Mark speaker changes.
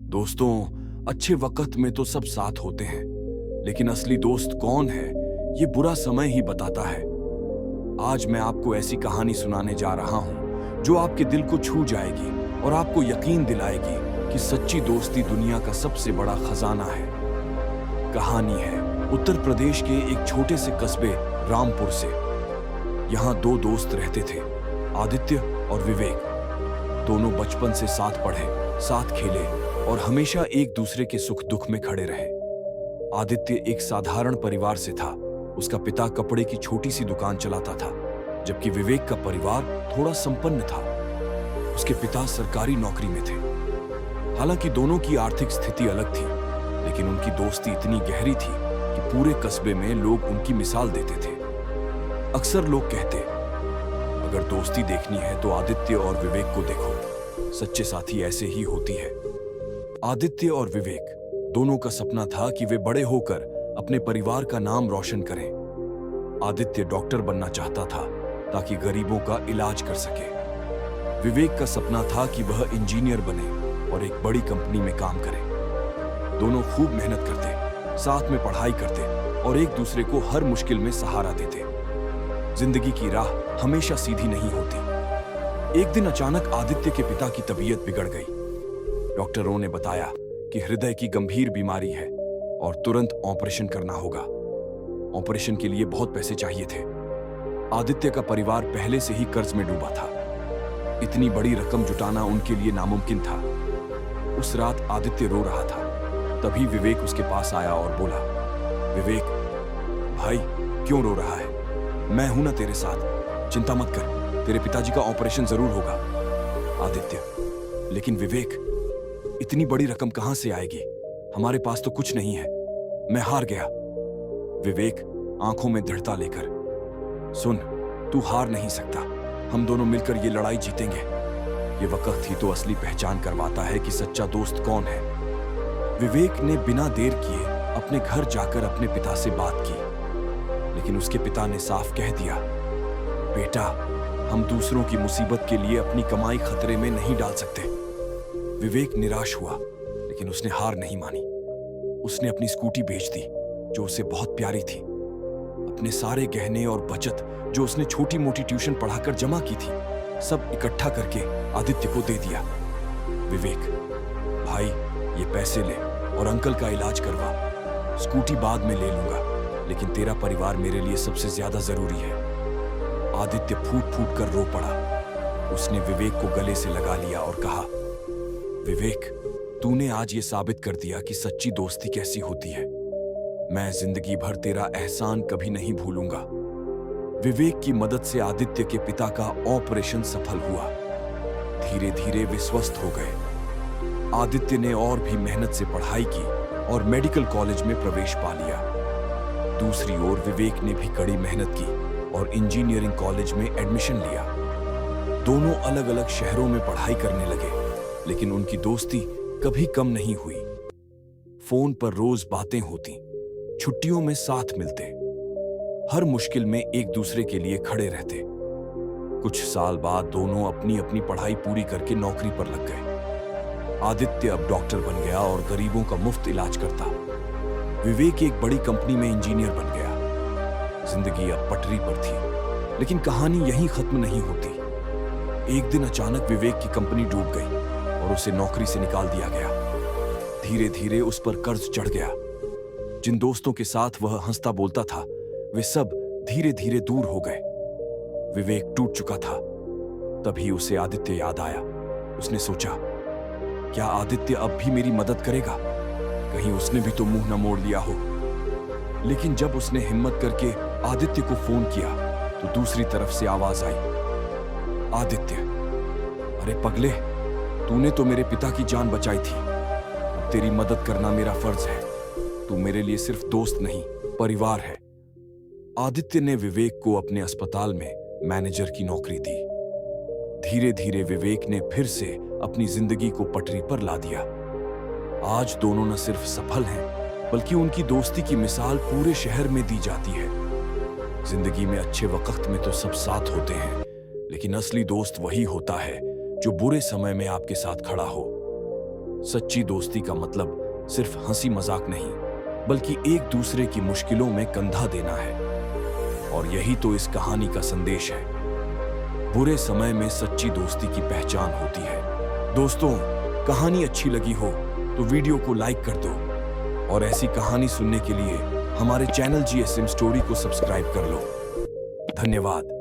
Speaker 1: दोस्तों, अच्छे वक्त में तो सब साथ होते हैं, लेकिन असली दोस्त कौन है ये बुरा समय ही बताता है। आज मैं आपको ऐसी कहानी सुनाने जा रहा हूं जो आपके दिल को छू जाएगी और आपको यकीन दिलाएगी कि सच्ची दोस्ती दुनिया का सबसे बड़ा खजाना है। कहानी है उत्तर प्रदेश के एक छोटे से कस्बे रामपुर से। यहाँ दो दोस्त रहते थे, आदित्य और विवेक। दोनों बचपन से साथ पढ़े, साथ खेले और हमेशा एक दूसरे के सुख दुख में खड़े रहे। आदित्य एक साधारण परिवार से था। उसका पिता कपड़े की छोटी सी दुकान चलाता था, जबकि विवेक का परिवार थोड़ा संपन्न था। उसके पिता सरकारी नौकरी में थे। हालांकि दोनों की आर्थिक स्थिति अलग थी, लेकिन उनकी दोस्ती इतनी गहरी थी कि पूरे कस्बे में लोग उनकी मिसाल देते थे। अक्सर लोग कहते, अगर दोस्ती देखनी है तो आदित्य और विवेक को देखो, सच्चे साथी ऐसे ही होती है। आदित्य और विवेक दोनों का सपना था कि वे बड़े होकर अपने परिवार का नाम रोशन करें। आदित्य डॉक्टर बनना चाहता था ताकि गरीबों का इलाज कर सके। विवेक का सपना था कि वह इंजीनियर बने और एक बड़ी कंपनी में काम करे। दोनों खूब मेहनत करते, साथ में पढ़ाई करते और एक दूसरे को हर मुश्किल में सहारा देते। जिंदगी की राह हमेशा सीधी नहीं होती। एक दिन अचानक आदित्य के पिता की तबीयत बिगड़ गई। डॉक्टरों ने बताया कि हृदय की गंभीर बीमारी है और तुरंत ऑपरेशन करना होगा। ऑपरेशन के लिए बहुत पैसे चाहिए थे। आदित्य का परिवार पहले से ही कर्ज में डूबा था। इतनी बड़ी रकम जुटाना उनके लिए नामुमकिन था। उस रात आदित्य रो रहा था। तभी विवेक उसके पास आया और बोला, विवेक भाई, क्यों रो रहा है? मैं हूं ना तेरे साथ, चिंता मत कर, तेरे पिताजी का ऑपरेशन जरूर होगा। आदित्य, लेकिन विवेक, इतनी बड़ी रकम कहां से आएगी? हमारे पास तो कुछ नहीं है। मैं हार गया। विवेक आंखों में दृढ़ता लेकर, सुन, तू हार नहीं सकता। हम दोनों मिलकर ये लड़ाई जीतेंगे। ये वक्त ही तो असली पहचान करवाता है कि सच्चा दोस्त कौन है। विवेक ने बिना देर किए अपने घर जाकर अपने पिता से बात की, लेकिन उसके पिता ने साफ कह दिया, बेटा, हम दूसरों की मुसीबत के लिए अपनी कमाई खतरे में नहीं डाल सकते। विवेक निराश हुआ, लेकिन उसने हार नहीं मानी। उसने अपनी स्कूटी बेच दी जो उसे बहुत प्यारी थी। अपने सारे गहने और बचत जो उसने छोटी मोटी ट्यूशन पढ़ाकर जमा की थी, सब इकट्ठा करके आदित्य को दे दिया। विवेक भाई, ये पैसे ले और अंकल का इलाज करवा। स्कूटी बाद में ले लूंगा, लेकिन तेरा परिवार मेरे लिए सबसे ज्यादा जरूरी है। आदित्य फूट फूट कर रो पड़ा। उसने विवेक को गले से लगा लिया और कहा, विवेक, तूने आज ये साबित कर दिया कि सच्ची दोस्ती कैसी होती है। मैं जिंदगी भर तेरा एहसान कभी नहीं भूलूंगा। विवेक की मदद से आदित्य के पिता का ऑपरेशन सफल हुआ। धीरे धीरे वे स्वस्थ हो गए। आदित्य ने और भी मेहनत से पढ़ाई की और मेडिकल कॉलेज में प्रवेश पा लिया। दूसरी ओर विवेक ने भी कड़ी मेहनत की और इंजीनियरिंग कॉलेज में एडमिशन लिया। दोनों अलग अलग शहरों में पढ़ाई करने लगे, लेकिन उनकी दोस्ती कभी कम नहीं हुई। फोन पर रोज बातें होती, छुट्टियों में साथ मिलते, हर मुश्किल में एक दूसरे के लिए खड़े रहते। कुछ साल बाद दोनों अपनी अपनी पढ़ाई पूरी करके नौकरी पर लग गए। आदित्य अब डॉक्टर बन गया और गरीबों का मुफ्त इलाज करता। विवेक एक बड़ी कंपनी में इंजीनियर बन गया। जिंदगी अब पटरी पर थी, लेकिन कहानी यहीं खत्म नहीं होती। एक दिन अचानक विवेक की कंपनी डूब गई और उसे नौकरी से निकाल दिया गया। धीरे धीरे उस पर कर्ज चढ़ गया। जिन दोस्तों के साथ वह हंसता बोलता था, वे सब धीरे धीरे दूर हो गए। विवेक टूट चुका था। तभी उसे आदित्य याद आया। उसने सोचा, क्या आदित्य अब भी मेरी मदद करेगा? कहीं उसने भी तो मुंह न मोड़ लिया हो। लेकिन जब उसने हिम्मत करके आदित्य को फोन किया, तो दूसरी तरफ से आवाज आई, आदित्य, अरे पगले, तूने तो मेरे पिता की जान बचाई थी। अब तेरी मदद करना मेरा फर्ज है। तू मेरे लिए सिर्फ दोस्त नहीं, परिवार है। आदित्य ने विवेक को अपने अस्पताल में मैनेजर की नौकरी दी। धीरे धीरे विवेक ने फिर से अपनी जिंदगी को पटरी पर ला दिया। आज दोनों न सिर्फ सफल हैं, बल्कि उनकी दोस्ती की मिसाल पूरे शहर में दी जाती है। जिंदगी में अच्छे वक्त में तो सब साथ होते हैं, लेकिन असली दोस्त वही होता है जो बुरे समय में आपके साथ खड़ा हो। सच्ची दोस्ती का मतलब सिर्फ हंसी मजाक नहीं, बल्कि एक दूसरे की मुश्किलों में कंधा देना है। और यही तो इस कहानी का संदेश है। बुरे समय में सच्ची दोस्ती की पहचान होती है। दोस्तों, कहानी अच्छी लगी हो तो वीडियो को लाइक कर दो और ऐसी कहानी सुनने के लिए हमारे चैनल जीएसएम स्टोरी को सब्सक्राइब कर लो। धन्यवाद।